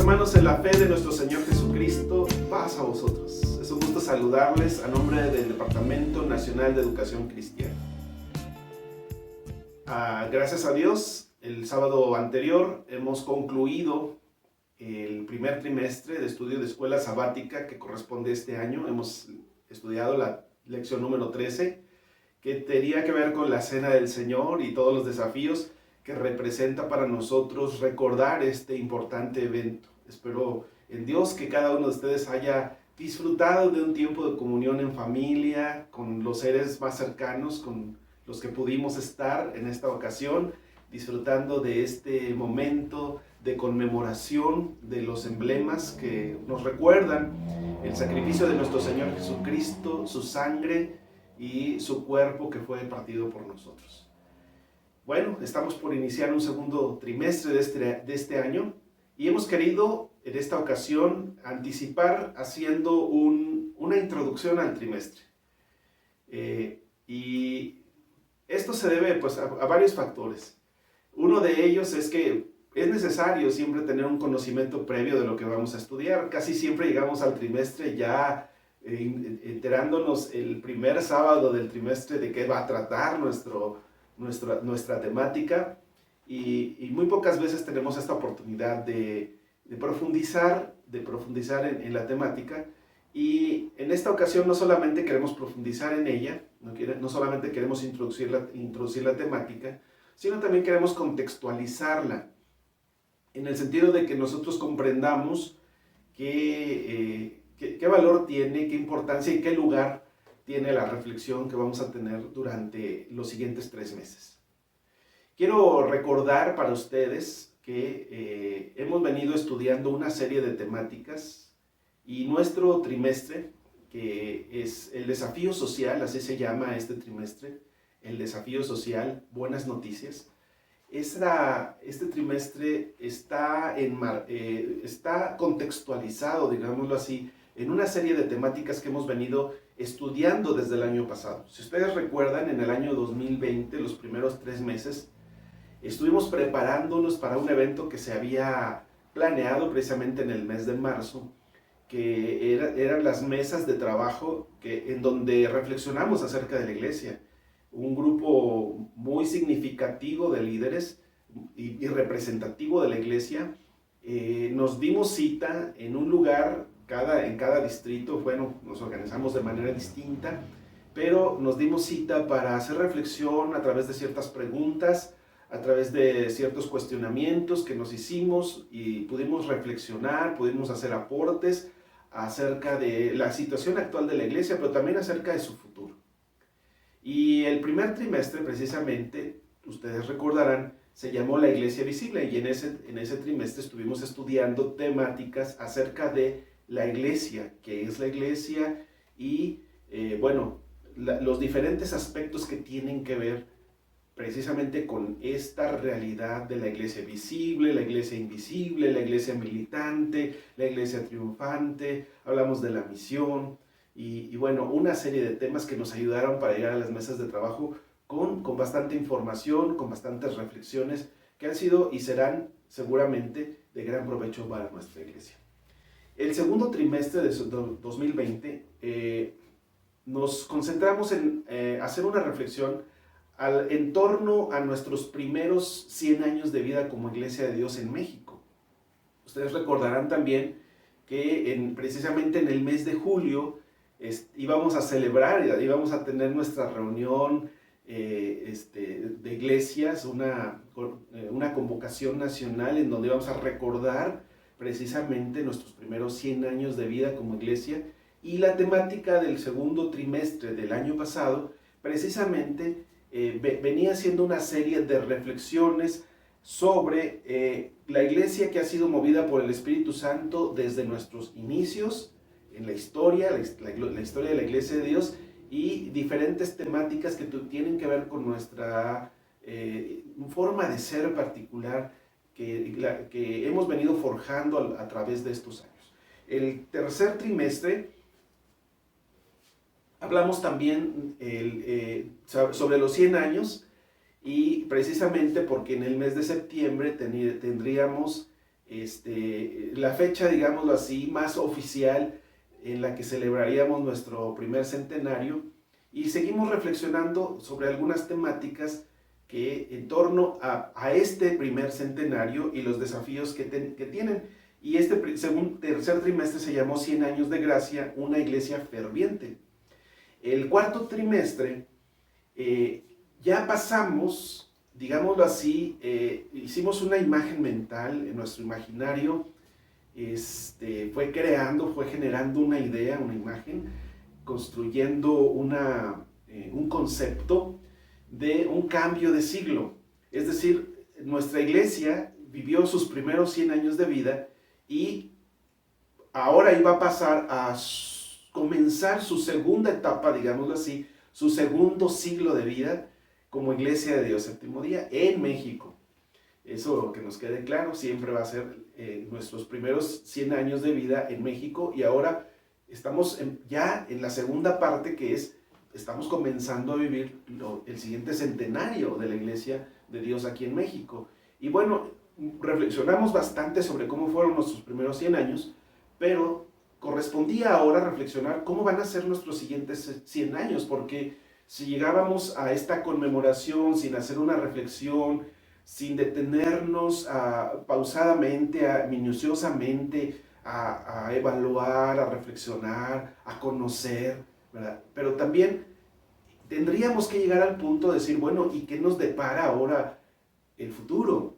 hermanos, en la fe de nuestro Señor Jesucristo, paz a vosotros. Es un gusto saludarles a nombre del Departamento Nacional de Educación Cristiana. Gracias a Dios, el sábado anterior hemos concluido el primer trimestre de estudio de escuela sabática que corresponde a este año. Hemos estudiado la lección número 13, que tenía que ver con la Cena del Señor y todos los desafíos que representa para nosotros recordar este importante evento. Espero en Dios que cada uno de ustedes haya disfrutado de un tiempo de comunión en familia, con los seres más cercanos, con los que pudimos estar en esta ocasión, disfrutando de este momento de conmemoración de los emblemas que nos recuerdan el sacrificio de nuestro Señor Jesucristo, su sangre y su cuerpo que fue partido por nosotros. Bueno, estamos por iniciar un segundo trimestre de este año y hemos querido en esta ocasión anticipar haciendo una introducción al trimestre. Y esto se debe pues, a varios factores. Uno de ellos es que es necesario siempre tener un conocimiento previo de lo que vamos a estudiar. Casi siempre llegamos al trimestre ya enterándonos el primer sábado del trimestre de qué va a tratar nuestra temática y muy pocas veces tenemos esta oportunidad de profundizar en la temática, y en esta ocasión no solamente queremos profundizar en ella, no solamente queremos introducir la temática, sino también queremos contextualizarla en el sentido de que nosotros comprendamos qué valor tiene, qué importancia y qué lugar tiene la reflexión que vamos a tener durante los siguientes 3 meses. Quiero recordar para ustedes que hemos venido estudiando una serie de temáticas y nuestro trimestre, que es el desafío social, así se llama este trimestre, el desafío social, buenas noticias. Este trimestre está contextualizado, digámoslo así, en una serie de temáticas que hemos venido estudiando desde el año pasado. Si ustedes recuerdan, en el año 2020, los primeros 3 meses, estuvimos preparándonos para un evento que se había planeado precisamente en el mes de marzo, que eran las mesas de trabajo en donde reflexionamos acerca de la iglesia. Un grupo muy significativo de líderes y representativo de la iglesia, nos dimos cita en un lugar en cada distrito. Bueno, nos organizamos de manera distinta, pero nos dimos cita para hacer reflexión a través de ciertas preguntas, a través de ciertos cuestionamientos que nos hicimos, y pudimos reflexionar, pudimos hacer aportes acerca de la situación actual de la iglesia, pero también acerca de su futuro. Y el primer trimestre, precisamente, ustedes recordarán, se llamó La Iglesia Visible, y en ese trimestre estuvimos estudiando temáticas acerca de la iglesia, qué es la iglesia y, los diferentes aspectos que tienen que ver precisamente con esta realidad de la iglesia visible, la iglesia invisible, la iglesia militante, la iglesia triunfante. Hablamos de la misión y una serie de temas que nos ayudaron para llegar a las mesas de trabajo con bastante información, con bastantes reflexiones que han sido y serán seguramente de gran provecho para nuestra iglesia. El segundo trimestre de 2020 nos concentramos en hacer una reflexión en torno a nuestros primeros 100 años de vida como Iglesia de Dios en México. Ustedes recordarán también que precisamente en el mes de julio íbamos a celebrar, íbamos a tener nuestra reunión de iglesias, una convocación nacional en donde íbamos a recordar precisamente nuestros primeros 100 años de vida como iglesia, y la temática del segundo trimestre del año pasado precisamente venía siendo una serie de reflexiones sobre la iglesia que ha sido movida por el Espíritu Santo desde nuestros inicios en la historia, la historia de la Iglesia de Dios, y diferentes temáticas que tienen que ver con nuestra forma de ser particular que hemos venido forjando a través de estos años. El tercer trimestre hablamos también sobre los 100 años, y precisamente porque en el mes de septiembre tendríamos la fecha, digámoslo así, más oficial en la que celebraríamos nuestro primer centenario, y seguimos reflexionando sobre algunas temáticas que en torno a este primer centenario y los desafíos que tienen. Y este tercer trimestre se llamó 100 años de gracia, una iglesia ferviente. El cuarto trimestre ya pasamos, digámoslo así, hicimos una imagen mental en nuestro imaginario, fue generando una idea, una imagen, construyendo un concepto de un cambio de siglo. Es decir, nuestra iglesia vivió sus primeros 100 años de vida y ahora iba a pasar a comenzar su segunda etapa, digámoslo así, su segundo siglo de vida como Iglesia de Dios Séptimo Día en México. Eso que nos quede claro, siempre va a ser nuestros primeros 100 años de vida en México, y ahora estamos ya en la segunda parte, que es, estamos comenzando a vivir el siguiente centenario de la Iglesia de Dios aquí en México. Y bueno, reflexionamos bastante sobre cómo fueron nuestros primeros 100 años, pero correspondía ahora reflexionar cómo van a ser nuestros siguientes 100 años, porque si llegábamos a esta conmemoración sin hacer una reflexión, sin detenernos pausadamente, minuciosamente, a evaluar, a reflexionar, a conocer, ¿verdad? Pero también tendríamos que llegar al punto de decir, bueno, ¿y qué nos depara ahora el futuro?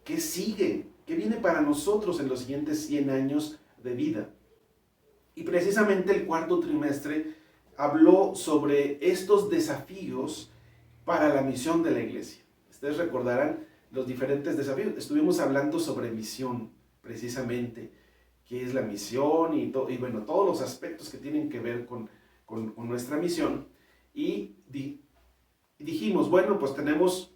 ¿Qué sigue? ¿Qué viene para nosotros en los siguientes 100 años de vida? Y precisamente el cuarto trimestre habló sobre estos desafíos para la misión de la iglesia. Ustedes recordarán los diferentes desafíos. Estuvimos hablando sobre misión, precisamente, qué es la misión y bueno, todos los aspectos que tienen que ver con nuestra misión. Y dijimos, bueno, pues tenemos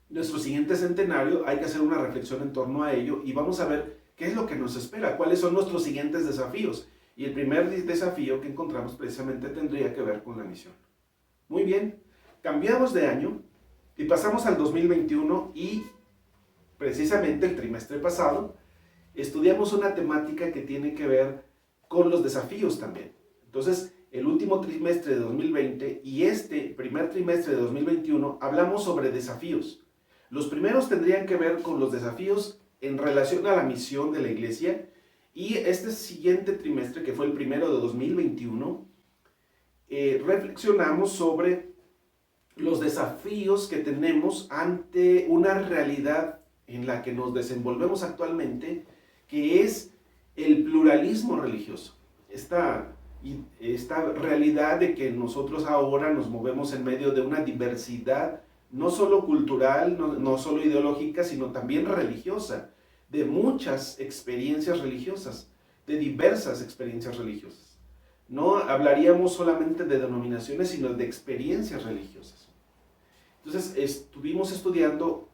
nuestro siguiente centenario, hay que hacer una reflexión en torno a ello y vamos a ver qué es lo que nos espera, cuáles son nuestros siguientes desafíos. Y el primer desafío que encontramos precisamente tendría que ver con la misión. Muy bien, cambiamos de año y pasamos al 2021, y precisamente el trimestre pasado estudiamos una temática que tiene que ver con los desafíos también. Entonces, el último trimestre de 2020 y este primer trimestre de 2021 hablamos sobre desafíos. Los primeros tendrían que ver con los desafíos en relación a la misión de la iglesia, y este siguiente trimestre, que fue el primero de 2021, reflexionamos sobre los desafíos que tenemos ante una realidad en la que nos desenvolvemos actualmente, que es el pluralismo religioso. Esta realidad de que nosotros ahora nos movemos en medio de una diversidad, no solo cultural, no solo ideológica, sino también religiosa, de muchas experiencias religiosas, de diversas experiencias religiosas. No hablaríamos solamente de denominaciones, sino de experiencias religiosas. Entonces, estuvimos estudiando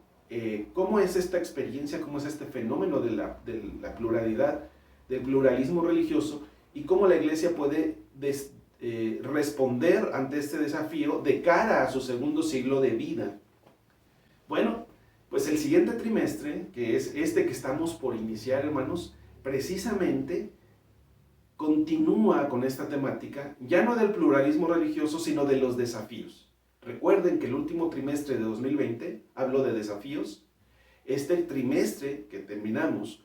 cómo es esta experiencia, cómo es este fenómeno de la pluralidad, del pluralismo religioso, y cómo la iglesia puede responder ante este desafío de cara a su segundo siglo de vida. Bueno, pues el siguiente trimestre, que es este que estamos por iniciar, hermanos, precisamente continúa con esta temática, ya no del pluralismo religioso, sino de los desafíos. Recuerden que el último trimestre de 2020 habló de desafíos. Este trimestre que terminamos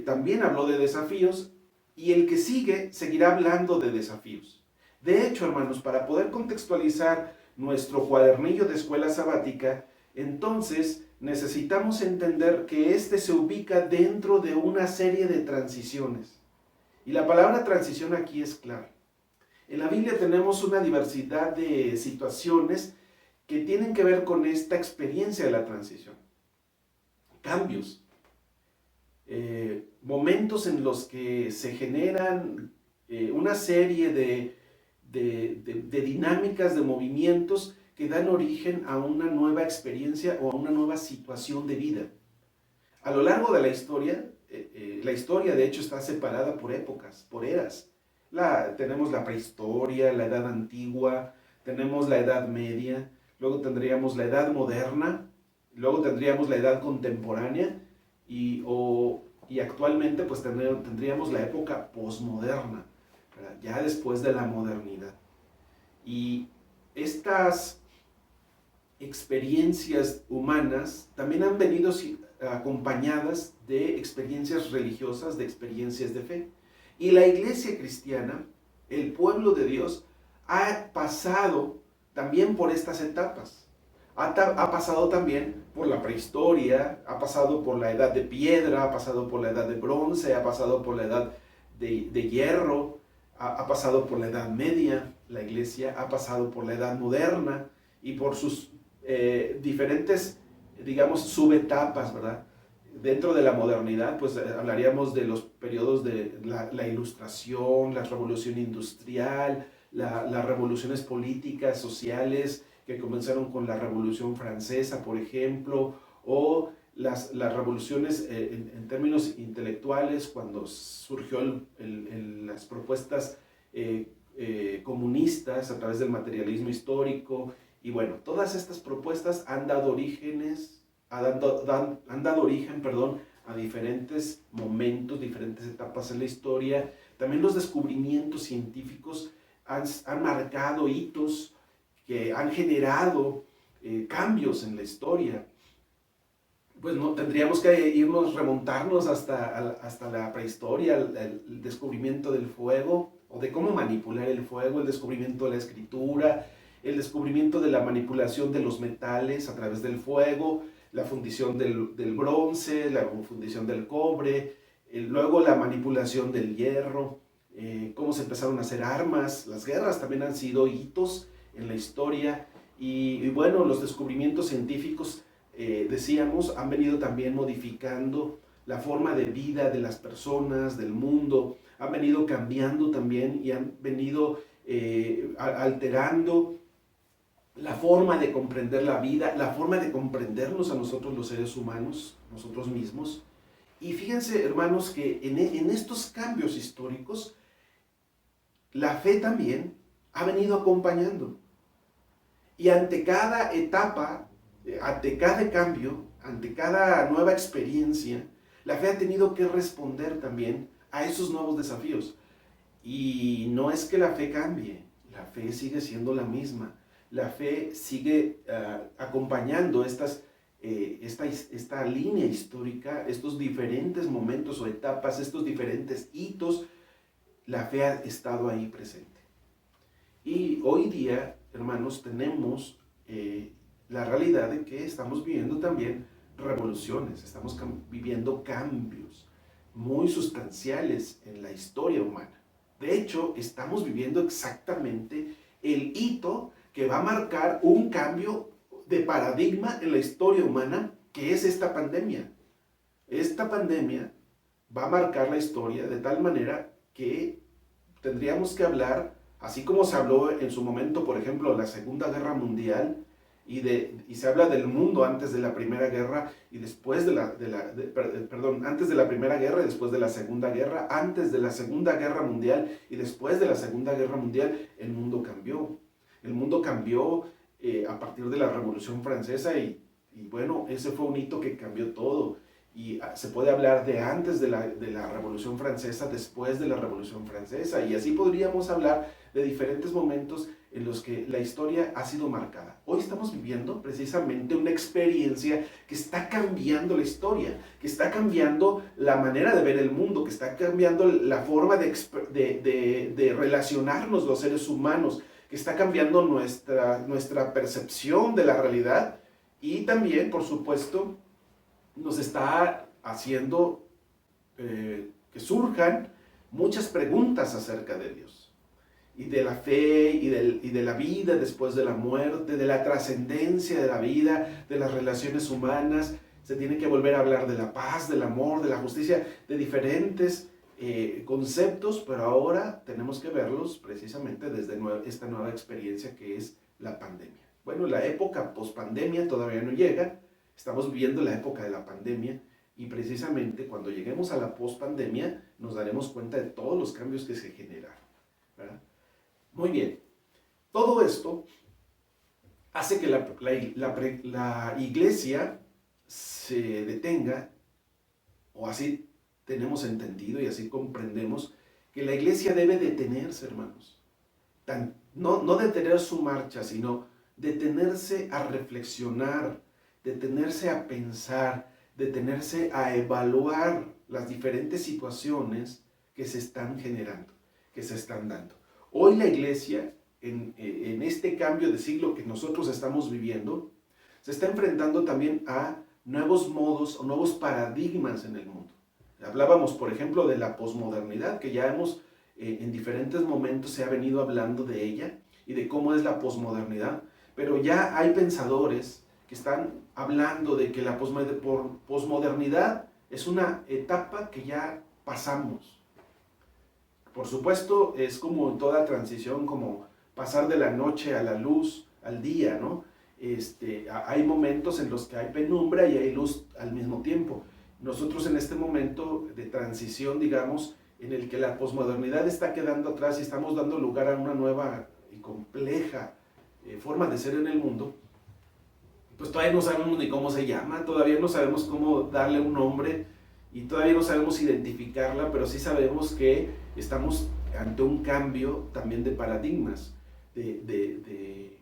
también habló de desafíos, y el que sigue seguirá hablando de desafíos. De hecho, hermanos, para poder contextualizar nuestro cuadernillo de escuela sabática, entonces necesitamos entender que este se ubica dentro de una serie de transiciones. Y la palabra transición aquí es clara. En la Biblia tenemos una diversidad de situaciones que tienen que ver con esta experiencia de la transición. Cambios. Momentos en los que se generan una serie de dinámicas, de movimientos que dan origen a una nueva experiencia o a una nueva situación de vida. A lo largo de la historia de hecho está separada por épocas, por eras. Tenemos la prehistoria, la edad antigua, tenemos la edad media, luego tendríamos la edad moderna, luego tendríamos la edad contemporánea, y actualmente pues tendríamos la época posmoderna, ¿verdad? Ya después de la modernidad. Y estas experiencias humanas también han venido acompañadas de experiencias religiosas, de experiencias de fe. Y la iglesia cristiana, el pueblo de Dios, ha pasado también por estas etapas. Ha pasado también por la prehistoria, ha pasado por la edad de piedra, ha pasado por la edad de bronce, ha pasado por la edad de hierro, ha pasado por la edad media, la iglesia ha pasado por la edad moderna y por sus diferentes, digamos, subetapas, ¿verdad? Dentro de la modernidad, pues hablaríamos de los periodos de la ilustración, la revolución industrial, las revoluciones políticas, sociales, que comenzaron con la Revolución Francesa, por ejemplo, o las revoluciones en términos intelectuales, cuando surgió las propuestas comunistas a través del materialismo histórico, y bueno, todas estas propuestas han dado origen, perdón, a diferentes momentos, diferentes etapas en la historia. También los descubrimientos científicos han marcado hitos que han generado cambios en la historia. Pues no, tendríamos que remontarnos hasta la prehistoria, el descubrimiento del fuego, o de cómo manipular el fuego, el descubrimiento de la escritura, el descubrimiento de la manipulación de los metales a través del fuego, la fundición del bronce, la fundición del cobre, luego la manipulación del hierro, cómo se empezaron a hacer armas. Las guerras también han sido hitos en la historia, y bueno, los descubrimientos científicos, decíamos, han venido también modificando la forma de vida de las personas, del mundo, han venido cambiando también y han venido alterando la forma de comprender la vida, la forma de comprendernos a nosotros los seres humanos, nosotros mismos. Y fíjense, hermanos, que en estos cambios históricos, la fe también ha venido acompañando. Y ante cada etapa, ante cada cambio, ante cada nueva experiencia, la fe ha tenido que responder también a esos nuevos desafíos. Y no es que la fe cambie, la fe sigue siendo la misma. La fe sigue acompañando esta línea histórica, estos diferentes momentos o etapas, estos diferentes hitos. La fe ha estado ahí presente. Y hoy día, hermanos, tenemos la realidad de que estamos viviendo también revoluciones, estamos viviendo cambios muy sustanciales en la historia humana. De hecho, estamos viviendo exactamente el hito que va a marcar un cambio de paradigma en la historia humana, que es esta pandemia. Esta pandemia va a marcar la historia de tal manera que tendríamos que hablar, así como se habló en su momento, por ejemplo, de la Segunda Guerra Mundial, y se habla del mundo antes de la Primera Guerra y después antes de la Primera Guerra y después de la Segunda Guerra, antes de la Segunda Guerra Mundial y después de la Segunda Guerra Mundial. El mundo cambió. El mundo cambió a partir de la Revolución Francesa, y bueno, ese fue un hito que cambió todo. Y se puede hablar de antes de la Revolución Francesa, después de la Revolución Francesa, y así podríamos hablar de diferentes momentos en los que la historia ha sido marcada. Hoy estamos viviendo precisamente una experiencia que está cambiando la historia, que está cambiando la manera de ver el mundo, que está cambiando la forma de relacionarnos los seres humanos, que está cambiando nuestra percepción de la realidad, y también, por supuesto, nos está haciendo que surjan muchas preguntas acerca de Dios y de la fe y de la vida después de la muerte, de la trascendencia de la vida, de las relaciones humanas. Se tiene que volver a hablar de la paz, del amor, de la justicia, de diferentes conceptos, pero ahora tenemos que verlos precisamente desde esta nueva experiencia que es la pandemia. Bueno, la época post-pandemia todavía no llega. Estamos viviendo la época de la pandemia, y precisamente cuando lleguemos a la post-pandemia nos daremos cuenta de todos los cambios que se generaron, ¿verdad? Muy bien. Todo esto hace que la iglesia se detenga o así tenemos entendido y así comprendemos, que la iglesia debe detenerse, hermanos. No detener su marcha, sino detenerse a reflexionar, detenerse a pensar, detenerse a evaluar las diferentes situaciones que se están generando, que se están dando. Hoy la iglesia, en este cambio de siglo que nosotros estamos viviendo, se está enfrentando también a nuevos modos o nuevos paradigmas en el mundo. Hablábamos, por ejemplo, de la posmodernidad, que ya en diferentes momentos se ha venido hablando de ella y de cómo es la posmodernidad, pero ya hay pensadores que están hablando de que la posmodernidad es una etapa que ya pasamos. Por supuesto, es como toda transición, como pasar de la noche a la luz, al día, ¿no? Hay momentos en los que hay penumbra y hay luz al mismo tiempo. Nosotros en este momento de transición, digamos, en el que la posmodernidad está quedando atrás y estamos dando lugar a una nueva y compleja forma de ser en el mundo, pues todavía no sabemos ni cómo se llama, todavía no sabemos cómo darle un nombre y todavía no sabemos identificarla, pero sí sabemos que estamos ante un cambio también de paradigmas, de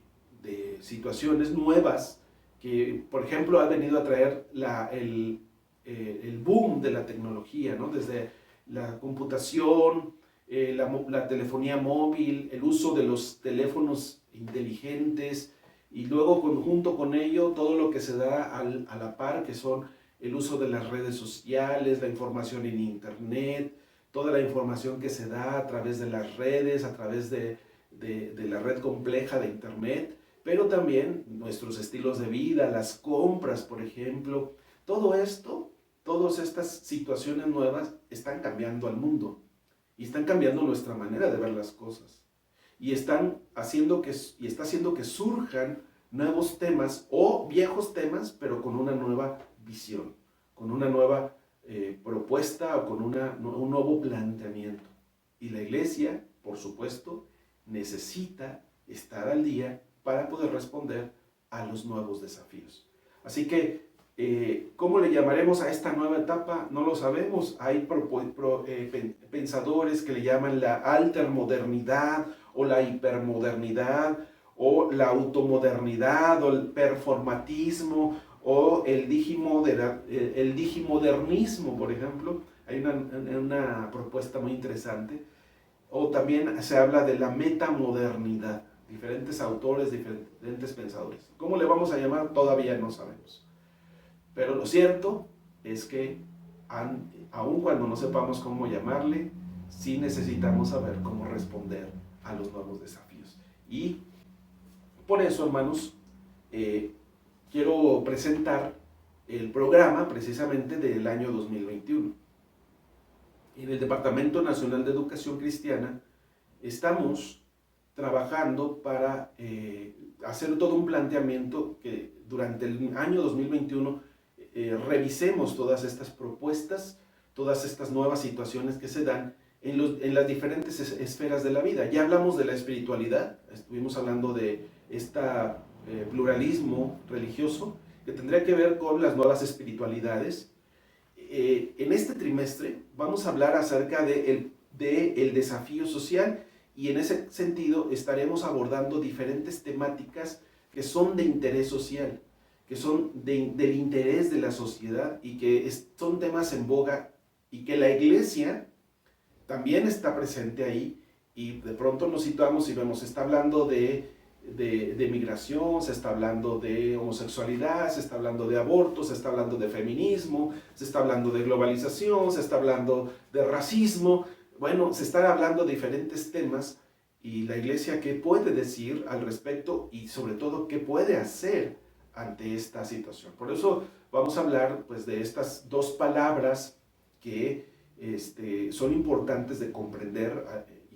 situaciones nuevas que, por ejemplo, ha venido a traer el boom de la tecnología, ¿no? Desde la computación, la telefonía móvil, el uso de los teléfonos inteligentes, y luego junto con ello todo lo que se da a la par, que son el uso de las redes sociales, la información en internet, toda la información que se da a través de las redes, a través de la red compleja de internet, pero también nuestros estilos de vida, las compras, por ejemplo. Todo esto, todas estas situaciones nuevas están cambiando al mundo y están cambiando nuestra manera de ver las cosas. Y está haciendo que surjan nuevos temas o viejos temas, pero con una nueva visión, con una nueva propuesta o con un nuevo planteamiento. Y la iglesia, por supuesto, necesita estar al día para poder responder a los nuevos desafíos. Así que, ¿cómo le llamaremos a esta nueva etapa? No lo sabemos. Hay pensadores que le llaman la altermodernidad o la hipermodernidad o la automodernidad o el performatismo o el digimodernismo, por ejemplo. Hay una propuesta muy interesante. O también se habla de la metamodernidad. Diferentes autores, diferentes pensadores. ¿Cómo le vamos a llamar? Todavía no sabemos. Pero lo cierto es que, aun cuando no sepamos cómo llamarle, sí necesitamos saber cómo responder a los nuevos desafíos. Y por eso, hermanos, quiero presentar el programa precisamente del año 2021. En el Departamento Nacional de Educación Cristiana estamos trabajando para hacer todo un planteamiento que durante el año 2021 revisemos todas estas propuestas, todas estas nuevas situaciones que se dan en las diferentes esferas de la vida. Ya hablamos de la espiritualidad, estuvimos hablando de este pluralismo religioso que tendría que ver con las nuevas espiritualidades. En este trimestre vamos a hablar acerca del desafío social y en ese sentido estaremos abordando diferentes temáticas que son de interés social, que son del interés de la sociedad y que son temas en boga y que la iglesia también está presente ahí y de pronto nos situamos y vemos, se está hablando de migración, se está hablando de homosexualidad, se está hablando de aborto, se está hablando de feminismo, se está hablando de globalización, se está hablando de racismo. Bueno, se están hablando de diferentes temas y la iglesia qué puede decir al respecto y sobre todo qué puede hacer ante esta situación. Por eso vamos a hablar pues, de estas dos palabras que son importantes de comprender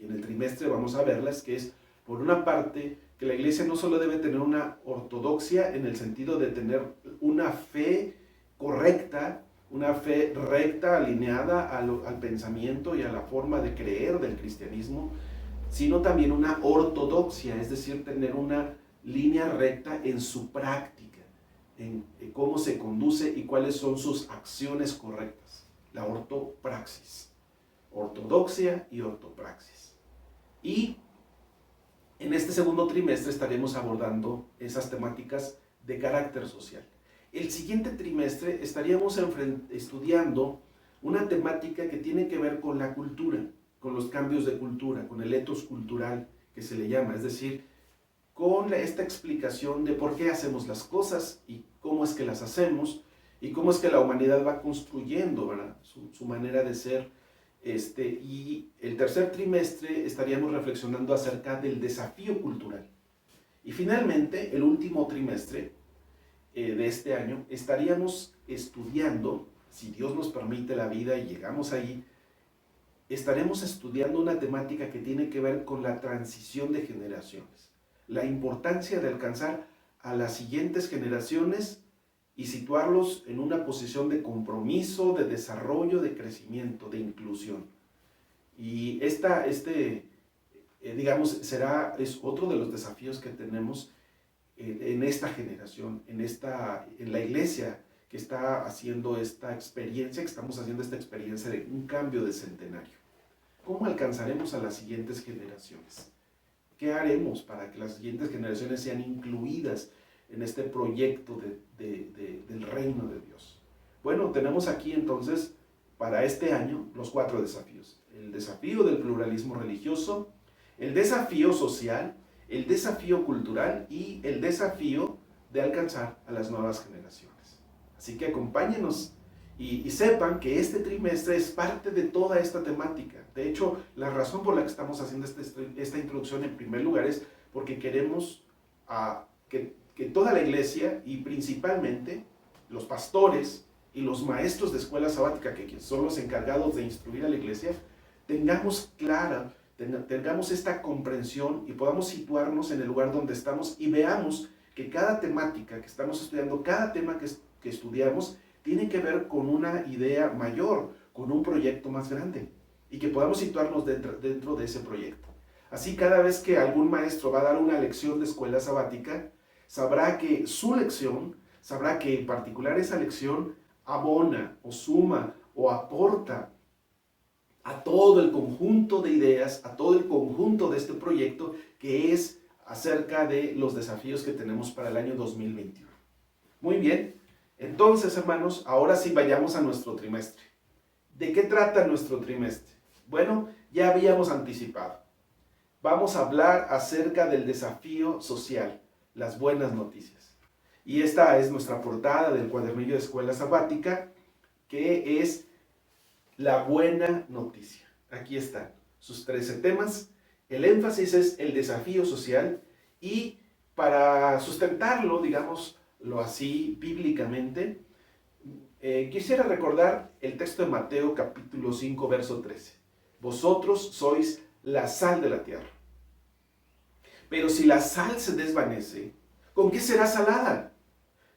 y en el trimestre vamos a verlas, que es por una parte que la iglesia no solo debe tener una ortodoxia en el sentido de tener una fe correcta, una fe recta, alineada al pensamiento y a la forma de creer del cristianismo, sino también una ortodoxia, es decir, tener una línea recta en su práctica, en cómo se conduce y cuáles son sus acciones correctas. la ortopraxis. Ortodoxia y ortopraxis. Y en este segundo trimestre estaremos abordando esas temáticas de carácter social. El siguiente trimestre estaríamos estudiando una temática que tiene que ver con la cultura, con los cambios de cultura, con el etos cultural que se le llama, es decir, con esta explicación de por qué hacemos las cosas y cómo es que las hacemos y cómo es que la humanidad va construyendo, ¿verdad?, su manera de ser. Y el tercer trimestre estaríamos reflexionando acerca del desafío cultural. Y finalmente, el último trimestre de este año, estaríamos estudiando, si Dios nos permite la vida y llegamos ahí, estaremos estudiando una temática que tiene que ver con la transición de generaciones. La importancia de alcanzar a las siguientes generaciones y situarlos en una posición de compromiso, de desarrollo, de crecimiento, de inclusión. Y digamos, es otro de los desafíos que tenemos en esta generación, en la iglesia que está haciendo esta experiencia, que estamos haciendo esta experiencia de un cambio de centenario. ¿Cómo alcanzaremos a las siguientes generaciones? ¿Qué haremos para que las siguientes generaciones sean incluidas en este proyecto del reino de Dios? Bueno, tenemos aquí entonces para este año los 4 desafíos. El desafío del pluralismo religioso, el desafío social, el desafío cultural y el desafío de alcanzar a las nuevas generaciones. Así que acompáñenos y sepan que este trimestre es parte de toda esta temática. De hecho, la razón por la que estamos haciendo esta introducción en primer lugar es porque queremos que toda la iglesia y principalmente los pastores y los maestros de escuela sabática, que son los encargados de instruir a la iglesia, tengamos esta comprensión y podamos situarnos en el lugar donde estamos y veamos que cada temática que estamos estudiando, cada tema que estudiamos, tiene que ver con una idea mayor, con un proyecto más grande, y que podamos situarnos dentro de ese proyecto. Así, cada vez que algún maestro va a dar una lección de escuela sabática, sabrá que su lección, sabrá que en particular esa lección abona o suma o aporta a todo el conjunto de ideas, a todo el conjunto de este proyecto que es acerca de los desafíos que tenemos para el año 2021. Muy bien, entonces, hermanos, ahora sí vayamos a nuestro trimestre. ¿De qué trata nuestro trimestre? Bueno, ya habíamos anticipado. Vamos a hablar acerca del desafío social, las buenas noticias. Y esta es nuestra portada del cuadernillo de escuela sabática, que es la buena noticia. Aquí están sus 13 temas. El énfasis es el desafío social y para sustentarlo, digámoslo así, bíblicamente, quisiera recordar el texto de Mateo capítulo 5, verso 13. Vosotros sois la sal de la tierra. Pero si la sal se desvanece, ¿con qué será salada?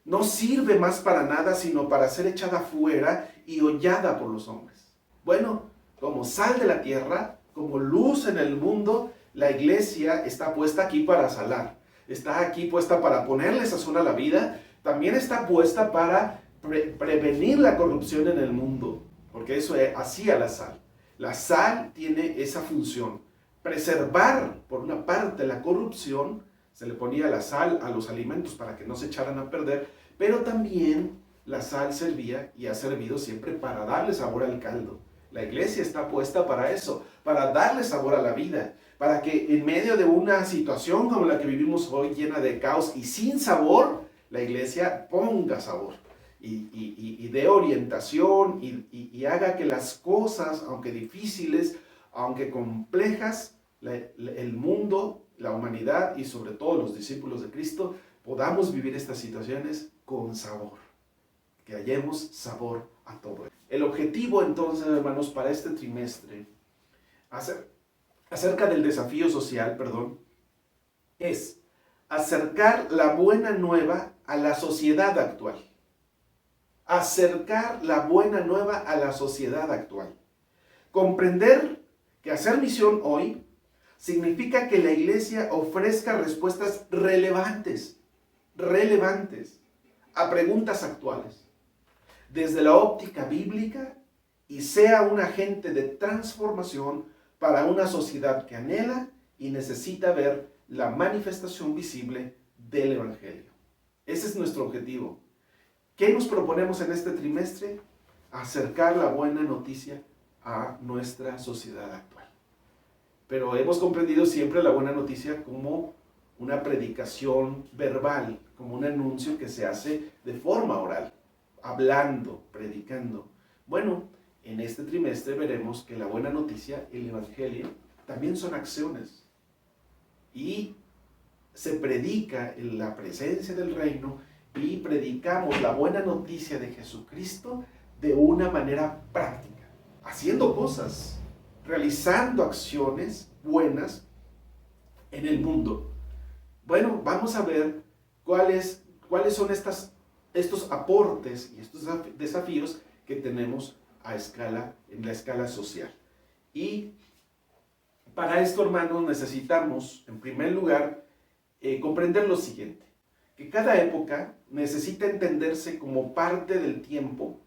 No sirve más para nada sino para ser echada fuera y hollada por los hombres. Bueno, como sal de la tierra, como luz en el mundo, la iglesia está puesta aquí para salar. Está aquí puesta para ponerle sazón a la vida. También está puesta para prevenir la corrupción en el mundo, porque eso hacía la sal. La sal tiene esa función, preservar por una parte la corrupción. Se le ponía la sal a los alimentos para que no se echaran a perder, pero también la sal servía y ha servido siempre para darle sabor al caldo. La iglesia está puesta para eso, para darle sabor a la vida, para que en medio de una situación como la que vivimos hoy, llena de caos y sin sabor, la iglesia ponga sabor y dé orientación y haga que las cosas, aunque difíciles, aunque complejas, el mundo, la humanidad y sobre todo los discípulos de Cristo, podamos vivir estas situaciones con sabor, que hallemos sabor a todo. El objetivo entonces, hermanos, para este trimestre, acerca del desafío social, es acercar la buena nueva a la sociedad actual. Acercar la buena nueva a la sociedad actual. Comprender que hacer misión hoy significa que la iglesia ofrezca respuestas relevantes a preguntas actuales, desde la óptica bíblica y sea un agente de transformación para una sociedad que anhela y necesita ver la manifestación visible del Evangelio. Ese es nuestro objetivo. ¿Qué nos proponemos en este trimestre? Acercar la buena noticia a nuestra sociedad actual. Pero hemos comprendido siempre la buena noticia como una predicación verbal, como un anuncio que se hace de forma oral, hablando, predicando. Bueno, en este trimestre veremos que la buena noticia, el Evangelio, también son acciones. Y se predica en la presencia del reino y predicamos la buena noticia de Jesucristo de una manera práctica, haciendo cosas, realizando acciones buenas en el mundo. Bueno, vamos a ver cuáles son estos aportes y estos desafíos que tenemos en la escala social. Y para esto, hermanos, necesitamos, en primer lugar, comprender lo siguiente, que cada época necesita entenderse como parte del tiempo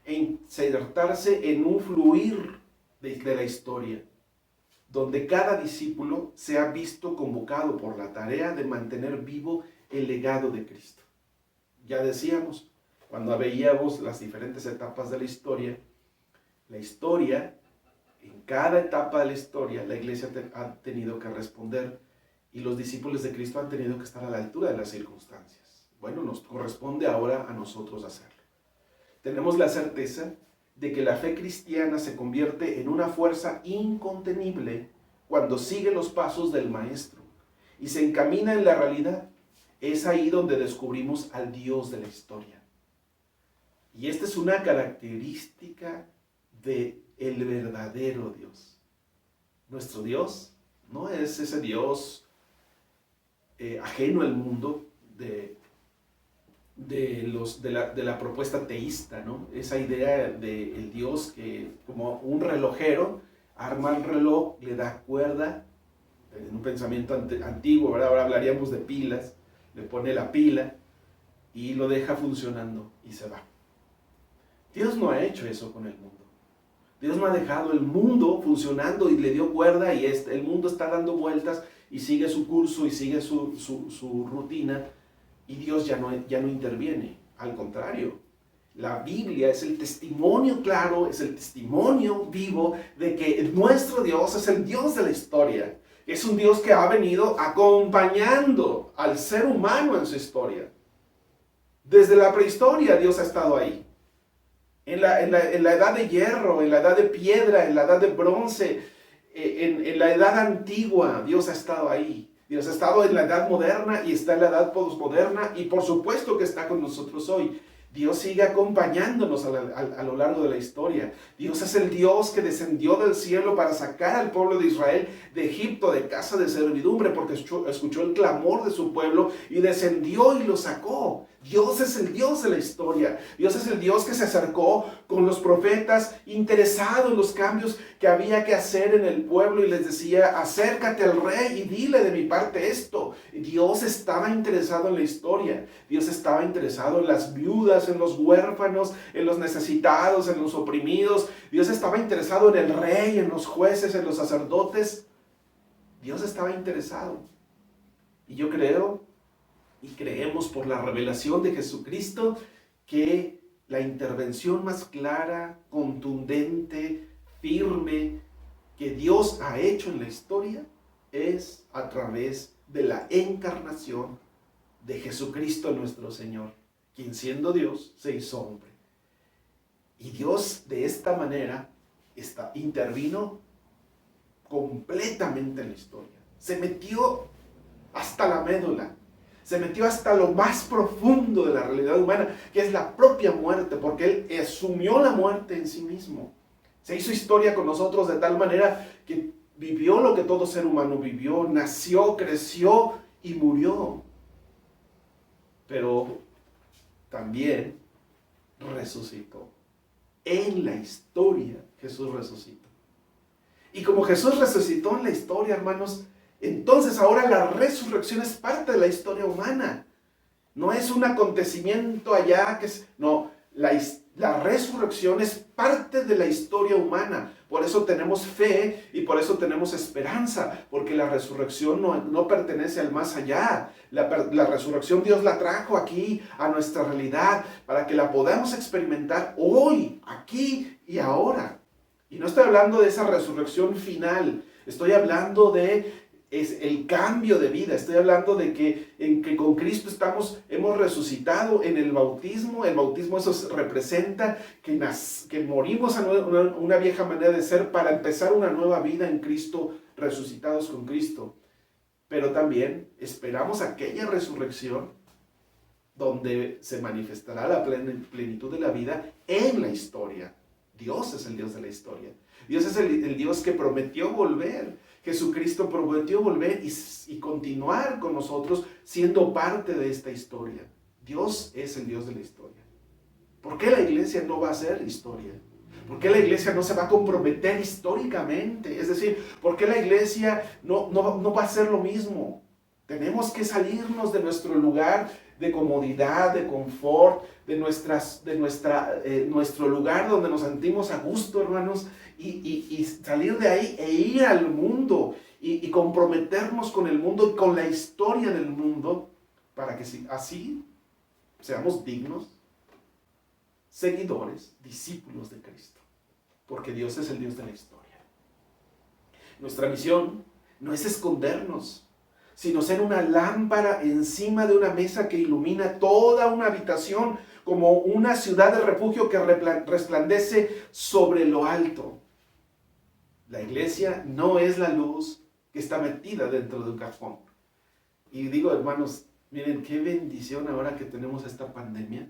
e insertarse en un fluir de la historia, donde cada discípulo sea visto convocado por la tarea de mantener vivo el legado de Cristo. Ya decíamos, cuando veíamos las diferentes etapas de la historia, en cada etapa de la historia, la iglesia ha tenido que responder y los discípulos de Cristo han tenido que estar a la altura de las circunstancias. Bueno, nos corresponde ahora a nosotros hacerlo. Tenemos la certeza de que la fe cristiana se convierte en una fuerza incontenible cuando sigue los pasos del Maestro y se encamina en la realidad. Es ahí donde descubrimos al Dios de la historia. Y esta es una característica del verdadero Dios. Nuestro Dios no es ese Dios ajeno al mundo de la propuesta teísta, ¿no? Esa idea del Dios que, como un relojero, arma el reloj, le da cuerda, en un pensamiento antiguo, ¿verdad? Ahora hablaríamos de pilas, le pone la pila y lo deja funcionando y se va. Dios no ha hecho eso con el mundo. Dios no ha dejado el mundo funcionando y le dio cuerda y el mundo está dando vueltas y sigue su curso y sigue su rutina y Dios ya no interviene. Al contrario, la Biblia es el testimonio claro, es el testimonio vivo de que nuestro Dios es el Dios de la historia. Es un Dios que ha venido acompañando al ser humano en su historia. Desde la prehistoria Dios ha estado ahí. En la edad de hierro, en la edad de piedra, en la edad de bronce, en la edad antigua, Dios ha estado ahí. Dios ha estado en la edad moderna y está en la edad posmoderna y por supuesto que está con nosotros hoy. Dios sigue acompañándonos a lo largo de la historia. Dios es el Dios que descendió del cielo para sacar al pueblo de Israel de Egipto, de casa de servidumbre, porque escuchó el clamor de su pueblo y descendió y lo sacó. Dios es el Dios de la historia. Dios es el Dios que se acercó con los profetas, interesado en los cambios que había que hacer en el pueblo y les decía, acércate al rey y dile de mi parte esto. Dios estaba interesado en la historia. Dios estaba interesado en las viudas, en los huérfanos, en los necesitados, en los oprimidos. Dios estaba interesado en el rey, en los jueces, en los sacerdotes. Dios estaba interesado. Y yo creo y creemos por la revelación de Jesucristo que la intervención más clara, contundente, firme que Dios ha hecho en la historia es a través de la encarnación de Jesucristo nuestro Señor, quien siendo Dios se hizo hombre. Y Dios de esta manera intervino completamente en la historia. Se metió hasta la médula. Se metió hasta lo más profundo de la realidad humana, que es la propia muerte, porque Él asumió la muerte en sí mismo. Se hizo historia con nosotros de tal manera que vivió lo que todo ser humano vivió, nació, creció y murió. Pero también resucitó. En la historia Jesús resucitó. Y como Jesús resucitó en la historia, hermanos, entonces ahora la resurrección es parte de la historia humana. No es un acontecimiento allá, no, La resurrección es parte de la historia humana. Por eso tenemos fe y por eso tenemos esperanza, porque la resurrección no pertenece al más allá. La resurrección Dios la trajo aquí a nuestra realidad para que la podamos experimentar hoy, aquí y ahora. Y no estoy hablando de esa resurrección final, estoy hablando de es el cambio de vida. Estoy hablando de que con Cristo hemos resucitado en el bautismo. El bautismo eso representa que morimos a una vieja manera de ser para empezar una nueva vida en Cristo, resucitados con Cristo. Pero también esperamos aquella resurrección donde se manifestará la plenitud de la vida en la historia. Dios es el Dios de la historia. Dios es el Dios que prometió volver. Jesucristo prometió volver y continuar con nosotros siendo parte de esta historia. Dios es el Dios de la historia. ¿Por qué la iglesia no va a ser historia? ¿Por qué la iglesia no se va a comprometer históricamente? Es decir, ¿por qué la iglesia no va a hacer lo mismo? Tenemos que salirnos de nuestro lugar de comodidad, de confort, de nuestro lugar donde nos sentimos a gusto, hermanos, y salir de ahí e ir al mundo y comprometernos con el mundo y con la historia del mundo para que así seamos dignos seguidores, discípulos de Cristo, porque Dios es el Dios de la historia. Nuestra misión no es escondernos, sino ser una lámpara encima de una mesa que ilumina toda una habitación, como una ciudad de refugio que resplandece sobre lo alto. La iglesia no es la luz que está metida dentro de un cajón. Y digo, hermanos, miren qué bendición ahora que tenemos esta pandemia,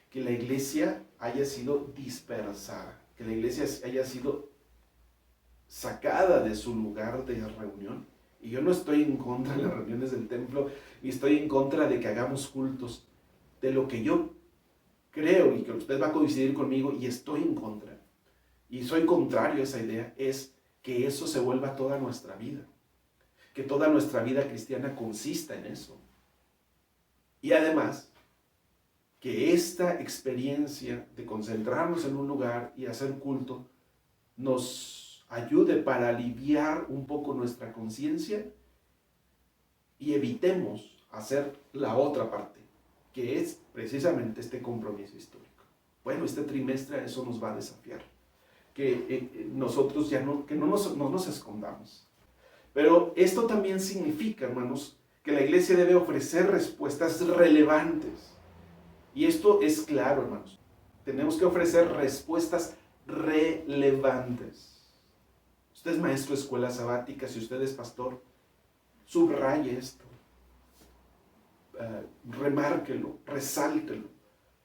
que la iglesia haya sido dispersada, que la iglesia haya sido sacada de su lugar de reunión. Y yo no estoy en contra de las reuniones del templo, ni estoy en contra de que hagamos cultos. De lo que yo creo y que usted va a coincidir conmigo, y estoy en contra, y soy contrario a esa idea, es que eso se vuelva toda nuestra vida. Que toda nuestra vida cristiana consista en eso. Y además, que esta experiencia de concentrarnos en un lugar y hacer culto nos ayude para aliviar un poco nuestra conciencia y evitemos hacer la otra parte, que es precisamente este compromiso histórico. Bueno, este trimestre eso nos va a desafiar, que nosotros ya no nos escondamos. Pero esto también significa, hermanos, que la iglesia debe ofrecer respuestas relevantes. Y esto es claro, hermanos. Tenemos que ofrecer respuestas relevantes. Usted es maestro de escuela sabática, si usted es pastor, subraye esto. Remárquelo, resáltelo.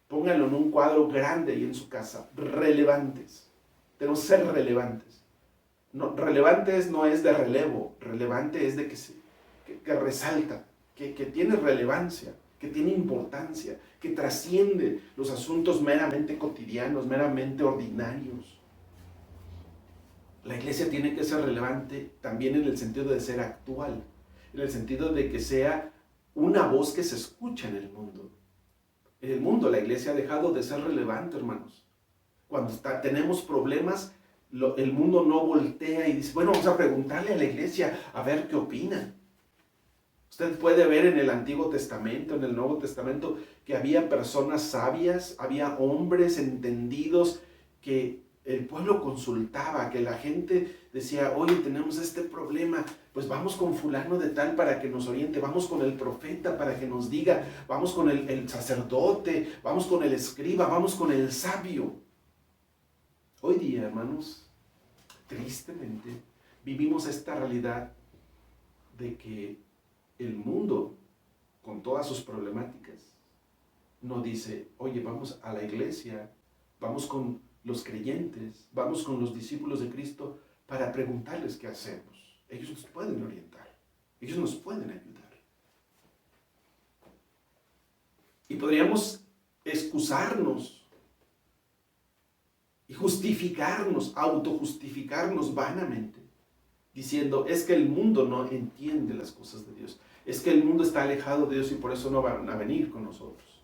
Póngalo en un cuadro grande ahí en su casa. Relevantes. Tenemos que ser relevantes. No, relevantes no es de relevo. Relevante es de que resalta, que tiene relevancia, que tiene importancia, que trasciende los asuntos meramente cotidianos, meramente ordinarios. La iglesia tiene que ser relevante también en el sentido de ser actual, en el sentido de que sea una voz que se escucha en el mundo. En el mundo la iglesia ha dejado de ser relevante, hermanos. Cuando tenemos problemas, el mundo no voltea y dice, bueno, vamos a preguntarle a la iglesia a ver qué opina. Usted puede ver en el Antiguo Testamento, en el Nuevo Testamento, que había personas sabias, había hombres entendidos que el pueblo consultaba, que la gente decía, oye, tenemos este problema, pues vamos con fulano de tal para que nos oriente, vamos con el profeta para que nos diga, vamos con el sacerdote, vamos con el escriba, vamos con el sabio. Hoy día, hermanos, tristemente, vivimos esta realidad de que el mundo, con todas sus problemáticas, no dice, oye, vamos a la iglesia, vamos con los creyentes, vamos con los discípulos de Cristo para preguntarles qué hacemos. Ellos nos pueden orientar, ellos nos pueden ayudar. Y podríamos excusarnos y justificarnos, autojustificarnos vanamente, diciendo, es que el mundo no entiende las cosas de Dios, es que el mundo está alejado de Dios y por eso no van a venir con nosotros.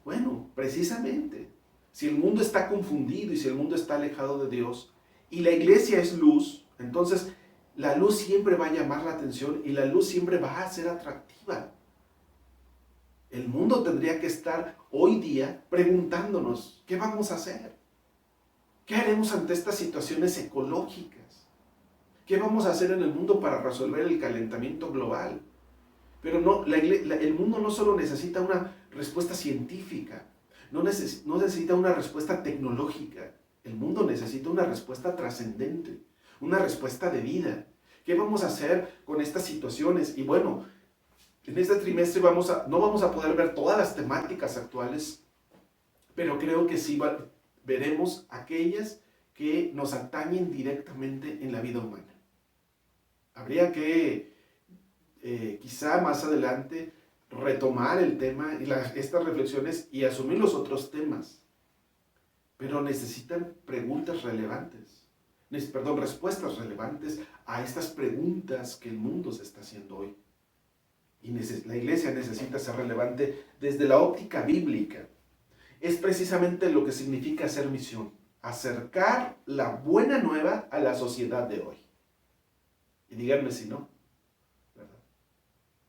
Bueno, precisamente, Si el mundo está confundido y si el mundo está alejado de Dios y la iglesia es luz, entonces la luz siempre va a llamar la atención y la luz siempre va a ser atractiva. El mundo tendría que estar hoy día preguntándonos, ¿qué vamos a hacer? ¿Qué haremos ante estas situaciones ecológicas? ¿Qué vamos a hacer en el mundo para resolver el calentamiento global? Pero no, el mundo no solo necesita una respuesta científica, no necesita una respuesta tecnológica. El mundo necesita una respuesta trascendente, una respuesta de vida. ¿Qué vamos a hacer con estas situaciones? Y bueno, en este trimestre no vamos a poder ver todas las temáticas actuales, pero creo que sí veremos aquellas que nos atañen directamente en la vida humana. Habría que quizá más adelante retomar el tema y estas reflexiones y asumir los otros temas, pero necesitan respuestas relevantes a estas preguntas que el mundo se está haciendo hoy. Y la iglesia necesita ser relevante desde la óptica bíblica. Es precisamente lo que significa hacer misión, acercar la buena nueva a la sociedad de hoy. Y díganme si no, ¿verdad?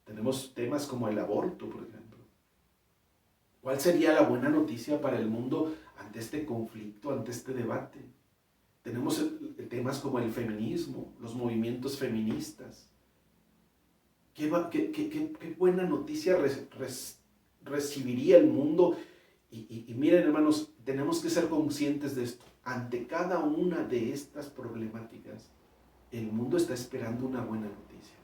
Tenemos temas como el aborto, por ejemplo. ¿Cuál sería la buena noticia para el mundo ante este conflicto, ante este debate? Tenemos temas como el feminismo, los movimientos feministas. ¿Qué buena noticia recibiría el mundo? Y miren, hermanos, tenemos que ser conscientes de esto. Ante cada una de estas problemáticas, el mundo está esperando una buena noticia.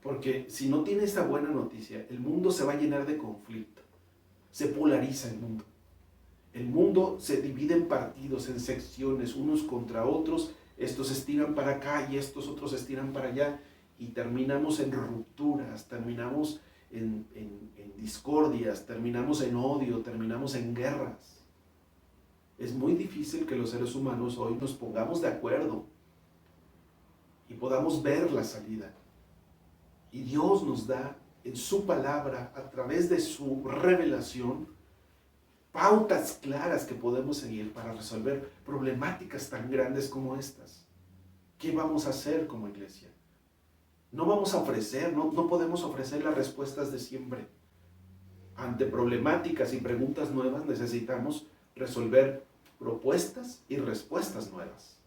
Porque si no tiene esta buena noticia, el mundo se va a llenar de conflicto. Se polariza el mundo. El mundo se divide en partidos, en secciones, unos contra otros. Estos estiran para acá y estos otros estiran para allá. Y terminamos en rupturas, terminamos en discordias, terminamos en odio, terminamos en guerras. Es muy difícil que los seres humanos hoy nos pongamos de acuerdo y podamos ver la salida. Y Dios nos da en su palabra, a través de su revelación, pautas claras que podemos seguir para resolver problemáticas tan grandes como estas. ¿Qué vamos a hacer como iglesia? No vamos a ofrecer, no podemos ofrecer las respuestas de siempre. Ante problemáticas y preguntas nuevas necesitamos resolver propuestas y respuestas nuevas.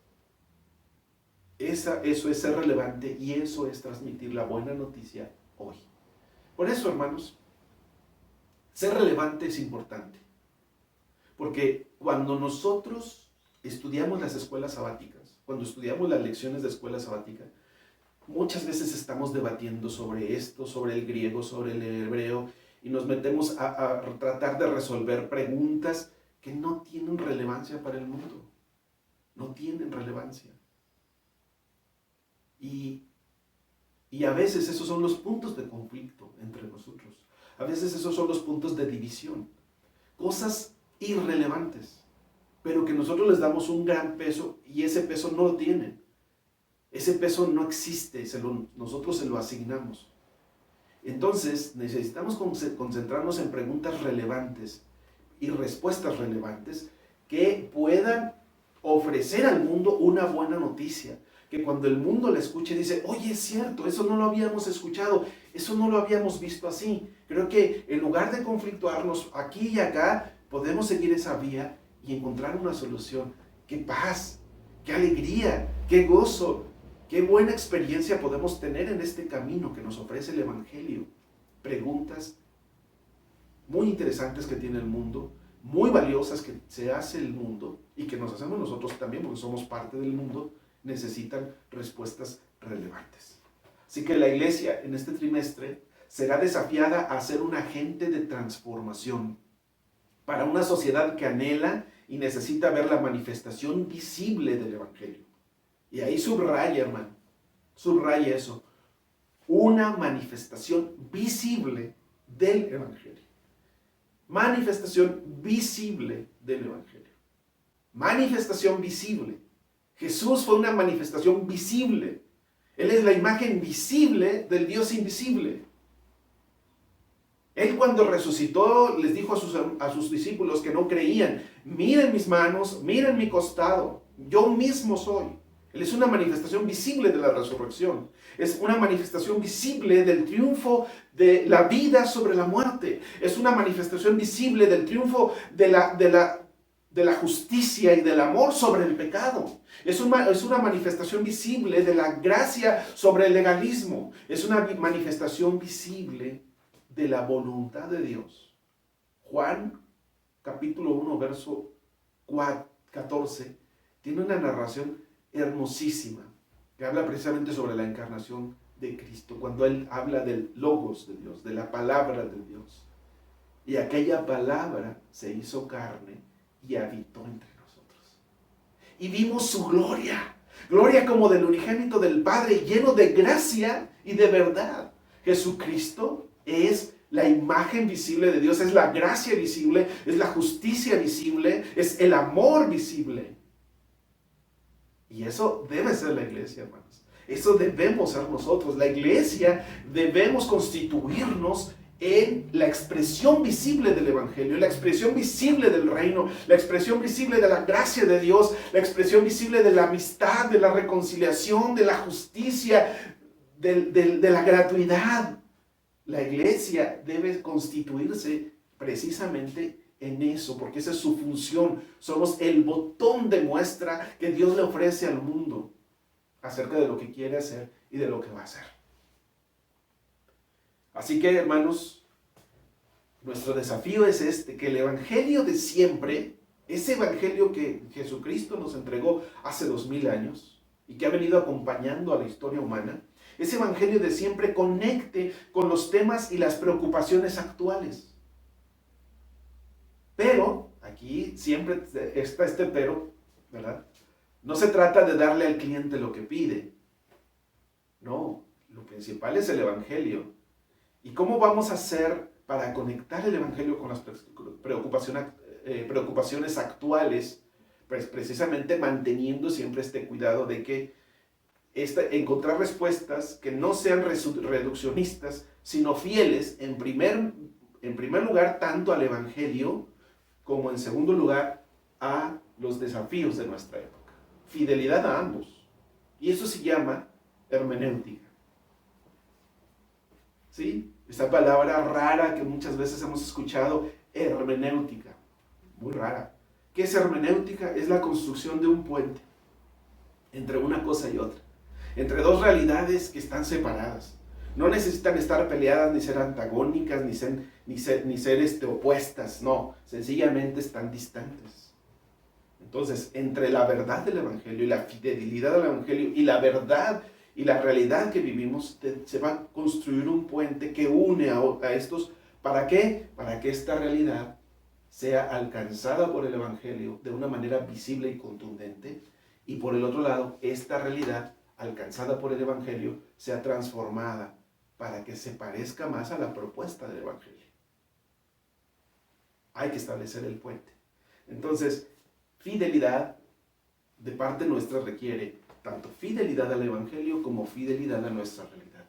Eso es ser relevante y eso es transmitir la buena noticia hoy. Por eso, hermanos, ser relevante es importante. Porque cuando nosotros estudiamos las escuelas sabáticas, cuando estudiamos las lecciones de escuela sabática, muchas veces estamos debatiendo sobre esto, sobre el griego, sobre el hebreo, y nos metemos a tratar de resolver preguntas que no tienen relevancia para el mundo. No tienen relevancia. Y a veces esos son los puntos de conflicto entre nosotros. A veces esos son los puntos de división. Cosas irrelevantes, pero que nosotros les damos un gran peso y ese peso no lo tienen. Ese peso no existe, nosotros se lo asignamos. Entonces necesitamos concentrarnos en preguntas relevantes y respuestas relevantes que puedan ofrecer al mundo una buena noticia. Que cuando el mundo la escuche dice, oye, es cierto, eso no lo habíamos escuchado, eso no lo habíamos visto así. Creo que en lugar de conflictuarnos aquí y acá, podemos seguir esa vía y encontrar una solución. ¡Qué paz! ¡Qué alegría! ¡Qué gozo! ¡Qué buena experiencia podemos tener en este camino que nos ofrece el Evangelio! Preguntas muy interesantes que tiene el mundo, muy valiosas que se hace el mundo y que nos hacemos nosotros también porque somos parte del mundo, necesitan respuestas relevantes. Así que la iglesia en este trimestre será desafiada a ser un agente de transformación para una sociedad que anhela y necesita ver la manifestación visible del Evangelio. Y ahí subraya, hermano, subraya eso. Una manifestación visible del Evangelio. Manifestación visible del Evangelio. Manifestación visible. Jesús fue una manifestación visible. Él es la imagen visible del Dios invisible. Él cuando resucitó les dijo a sus discípulos que no creían, miren mis manos, miren mi costado, yo mismo soy. Él es una manifestación visible de la resurrección. Es una manifestación visible del triunfo de la vida sobre la muerte. Es una manifestación visible del triunfo de la justicia y del amor sobre el pecado. Es una manifestación visible de la gracia sobre el legalismo. Es una manifestación visible de la voluntad de Dios. Juan capítulo 1 verso 14 tiene una narración hermosísima que habla precisamente sobre la encarnación de Cristo, cuando él habla del logos de Dios, de la palabra de Dios. Y aquella palabra se hizo carne y habitó entre nosotros. Y vimos su gloria, gloria como del unigénito del Padre, lleno de gracia y de verdad. Jesucristo es la imagen visible de Dios, es la gracia visible, es la justicia visible, es el amor visible. Y eso debe ser la iglesia, hermanos. Eso debemos ser nosotros. La iglesia debemos constituirnos en la expresión visible del Evangelio, la expresión visible del reino, la expresión visible de la gracia de Dios, la expresión visible de la amistad, de la reconciliación, de la justicia, de la gratuidad. La iglesia debe constituirse precisamente en eso, porque esa es su función. Somos el botón de muestra que Dios le ofrece al mundo acerca de lo que quiere hacer y de lo que va a hacer. Así que, hermanos, nuestro desafío es que el evangelio de siempre, ese evangelio que Jesucristo nos entregó hace 2000 años y que ha venido acompañando a la historia humana, ese evangelio de siempre conecte con los temas y las preocupaciones actuales. Pero, aquí siempre está este pero, ¿verdad? No se trata de darle al cliente lo que pide. No, lo principal es el evangelio. ¿Y cómo vamos a hacer para conectar el evangelio con las preocupaciones actuales? Pues precisamente manteniendo siempre este cuidado de que encontrar respuestas que no sean reduccionistas, sino fieles, en primer lugar, tanto al evangelio, como en segundo lugar, a los desafíos de nuestra época. Fidelidad a ambos. Y eso se llama hermenéutica. ¿Sí? Esta palabra rara que muchas veces hemos escuchado, hermenéutica. Muy rara. ¿Qué es hermenéutica? Es la construcción de un puente entre una cosa y otra. Entre dos realidades que están separadas. No necesitan estar peleadas, ni ser antagónicas, ni ser opuestas. No, sencillamente están distantes. Entonces, entre la verdad del evangelio y la fidelidad del evangelio y la verdad y la realidad que vivimos, se va a construir un puente que une a estos. ¿Para qué? Para que esta realidad sea alcanzada por el evangelio de una manera visible y contundente. Y por el otro lado, esta realidad alcanzada por el evangelio sea transformada para que se parezca más a la propuesta del evangelio. Hay que establecer el puente. Entonces, fidelidad de parte nuestra requiere tanto fidelidad al evangelio como fidelidad a nuestra realidad.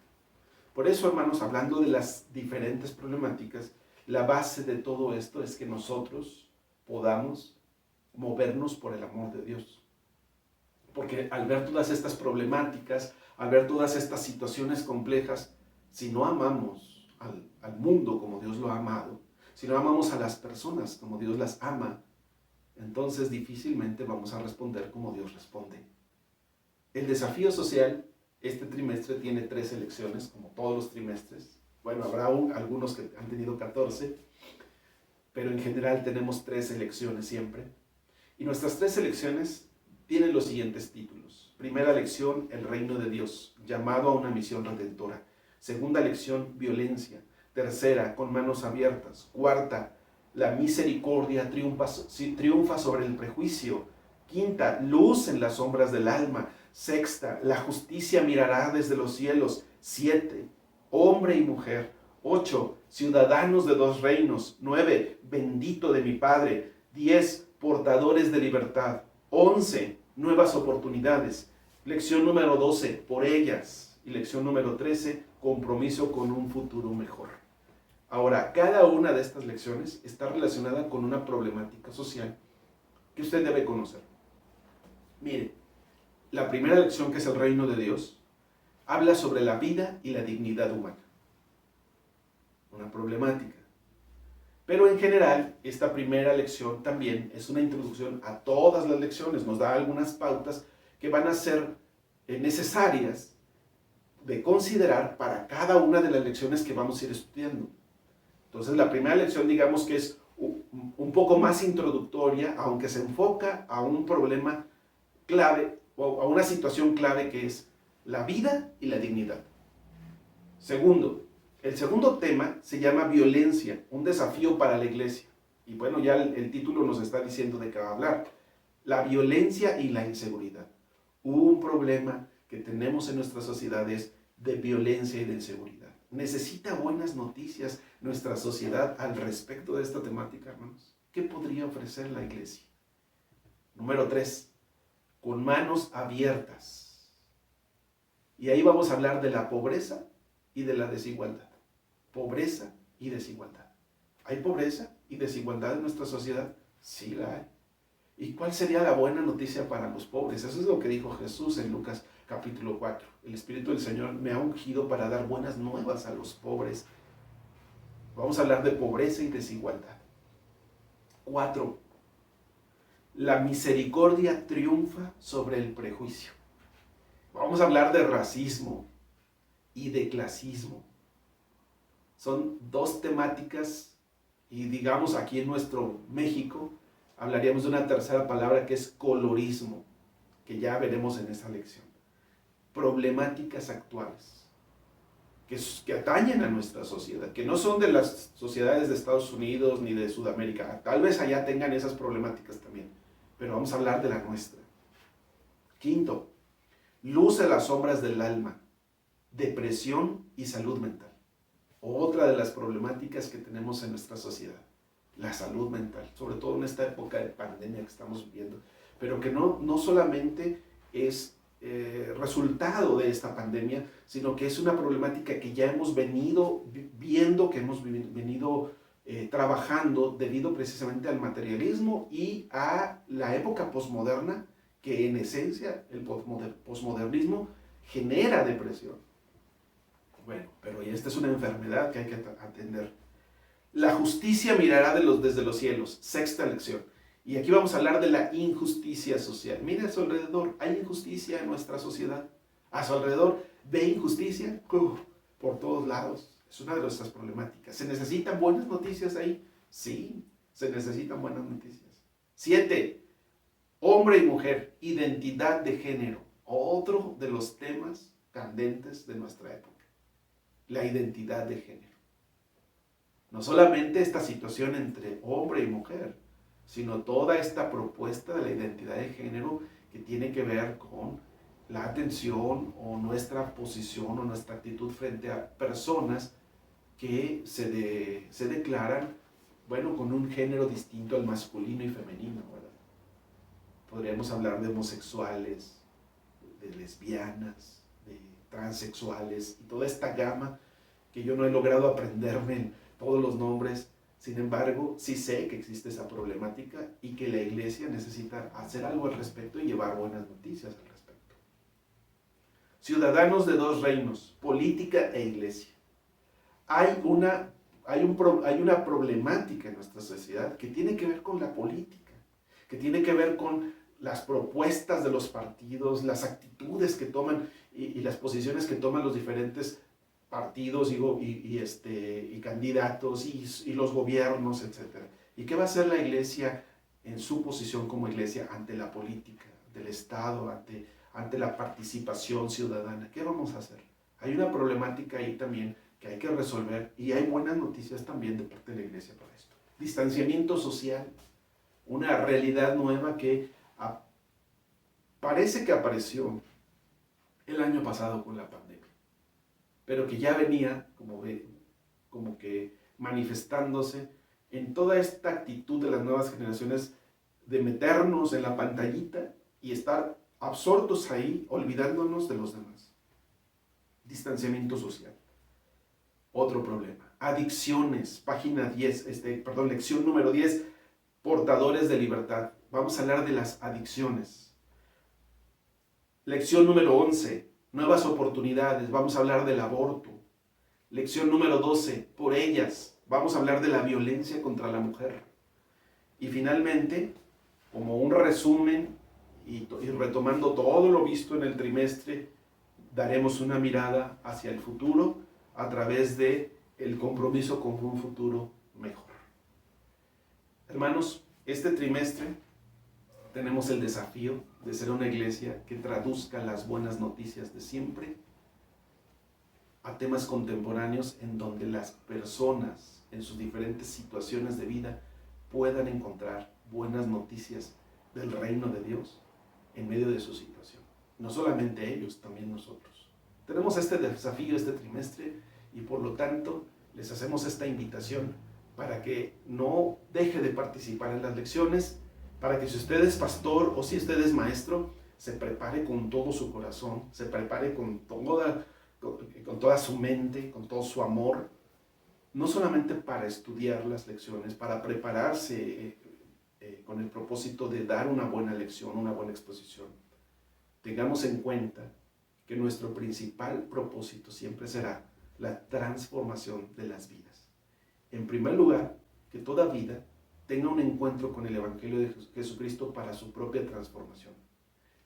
Por eso, hermanos, hablando de las diferentes problemáticas, la base de todo esto es que nosotros podamos movernos por el amor de Dios. Porque al ver todas estas problemáticas, al ver todas estas situaciones complejas, si no amamos al mundo como Dios lo ha amado, si no amamos a las personas como Dios las ama, entonces difícilmente vamos a responder como Dios responde. El desafío social, este trimestre tiene 3 elecciones, como todos los trimestres. Bueno, habrá algunos que han tenido 14, pero en general tenemos 3 elecciones siempre. Y nuestras 3 elecciones tienen los siguientes títulos. Primera lección, el reino de Dios, llamado a una misión redentora. Segunda lección, violencia. Tercera, con manos abiertas. Cuarta, la misericordia triunfa sobre el prejuicio. Quinta, luz en las sombras del alma. Sexta, la justicia mirará desde los cielos. 7, hombre y mujer. 8, ciudadanos de 2 reinos. 9, bendito de mi Padre. 10, portadores de libertad. 11, nuevas oportunidades. Lección número 12, por ellas. Y lección número 13, compromiso con un futuro mejor. Ahora, cada una de estas lecciones está relacionada con una problemática social que usted debe conocer. Mire, la primera lección, que es el reino de Dios, habla sobre la vida y la dignidad humana. Una problemática. Pero en general, esta primera lección también es una introducción a todas las lecciones. Nos da algunas pautas que van a ser necesarias de considerar para cada una de las lecciones que vamos a ir estudiando. Entonces, la primera lección, digamos que es un poco más introductoria, aunque se enfoca a un problema clave o a una situación clave, que es la vida y la dignidad. Segundo, el segundo tema se llama violencia, un desafío para la iglesia. Y bueno, ya el título nos está diciendo de qué va a hablar. La violencia y la inseguridad. Un problema que tenemos en nuestras sociedades de violencia y de inseguridad. ¿Necesita buenas noticias nuestra sociedad al respecto de esta temática, hermanos? ¿Qué podría ofrecer la iglesia? Número 3, con manos abiertas. Y ahí vamos a hablar de la pobreza y de la desigualdad. Pobreza y desigualdad. ¿Hay pobreza y desigualdad en nuestra sociedad? Sí la hay. ¿Y cuál sería la buena noticia para los pobres? Eso es lo que dijo Jesús en Lucas capítulo 4. El Espíritu del Señor me ha ungido para dar buenas nuevas a los pobres. Vamos a hablar de pobreza y desigualdad. 4. La misericordia triunfa sobre el prejuicio. Vamos a hablar de racismo y de clasismo. Son dos temáticas, y digamos aquí en nuestro México hablaríamos de una tercera palabra, que es colorismo, que ya veremos en esta lección. Problemáticas actuales que atañen a nuestra sociedad, que no son de las sociedades de Estados Unidos ni de Sudamérica. Tal vez allá tengan esas problemáticas también, pero vamos a hablar de la nuestra. 5. Luz en las sombras del alma, depresión y salud mental. Otra de las problemáticas que tenemos en nuestra sociedad, la salud mental, sobre todo en esta época de pandemia que estamos viviendo, pero que no solamente es resultado de esta pandemia, sino que es una problemática que ya hemos venido viendo, que hemos venido trabajando debido precisamente al materialismo y a la época posmoderna, que en esencia el posmodernismo genera depresión. Bueno, pero esta es una enfermedad que hay que atender. La justicia mirará desde los cielos. Sexta lección. Y aquí vamos a hablar de la injusticia social. Mire a su alrededor, hay injusticia en nuestra sociedad. A su alrededor ve injusticia por todos lados. Es una de nuestras problemáticas. ¿Se necesitan buenas noticias ahí? Sí, se necesitan buenas noticias. 7. Hombre y mujer, identidad de género. Otro de los temas candentes de nuestra época. La identidad de género. No solamente esta situación entre hombre y mujer, sino toda esta propuesta de la identidad de género que tiene que ver con la atención o nuestra posición o nuestra actitud frente a personas que se declaran, bueno, con un género distinto al masculino y femenino, ¿verdad? Podríamos hablar de homosexuales, de lesbianas, de transexuales y toda esta gama que yo no he logrado aprenderme todos los nombres. Sin embargo, sí sé que existe esa problemática y que la iglesia necesita hacer algo al respecto y llevar buenas noticias al respecto. Ciudadanos de dos reinos, política e iglesia. Hay una problemática en nuestra sociedad que tiene que ver con la política, que tiene que ver con las propuestas de los partidos, las actitudes que toman y las posiciones que toman los diferentes partidos y candidatos y los gobiernos, etc. ¿Y qué va a hacer la iglesia en su posición como iglesia ante la política del Estado, ante la participación ciudadana? ¿Qué vamos a hacer? Hay una problemática ahí también que hay que resolver y hay buenas noticias también de parte de la iglesia para esto. Distanciamiento social, una realidad nueva que parece que apareció el año pasado con la pandemia, pero que ya venía como que manifestándose en toda esta actitud de las nuevas generaciones de meternos en la pantallita y estar absortos ahí, olvidándonos de los demás. Distanciamiento social. Otro problema. adicciones, página 10, lección número 10, portadores de libertad. Vamos a hablar de las adicciones. Lección número 11, nuevas oportunidades. Vamos a hablar del aborto. Lección número 12, por ellas. Vamos a hablar de la violencia contra la mujer. Y finalmente, como un resumen y retomando todo lo visto en el trimestre, daremos una mirada hacia el futuro a través de el compromiso con un futuro mejor. Hermanos, este trimestre tenemos el desafío de ser una iglesia que traduzca las buenas noticias de siempre a temas contemporáneos en donde las personas en sus diferentes situaciones de vida puedan encontrar buenas noticias del reino de Dios en medio de su situación. No solamente ellos, también nosotros. Tenemos este desafío este trimestre y por lo tanto les hacemos esta invitación para que no deje de participar en las lecciones, para que si usted es pastor o si usted es maestro, se prepare con todo su corazón, se prepare con toda su mente, con todo su amor, no solamente para estudiar las lecciones, para prepararse con el propósito de dar una buena lección, una buena exposición. Tengamos en cuenta que nuestro principal propósito siempre será la transformación de las vidas. En primer lugar, que toda vida tenga un encuentro con el Evangelio de Jesucristo para su propia transformación.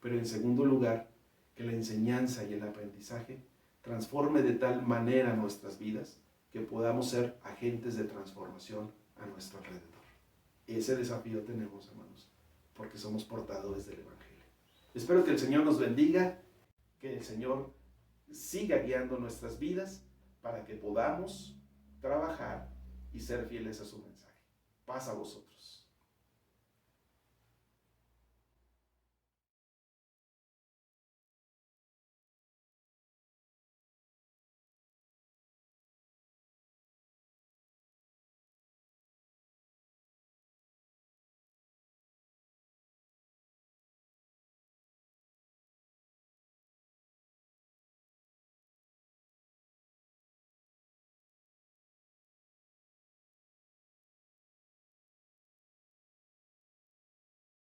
Pero en segundo lugar, que la enseñanza y el aprendizaje transforme de tal manera nuestras vidas que podamos ser agentes de transformación a nuestro alrededor. Ese desafío tenemos, hermanos, porque somos portadores del Evangelio. Espero que el Señor nos bendiga, que el Señor siga guiando nuestras vidas para que podamos trabajar y ser fieles a su mensaje. Paz a vosotros.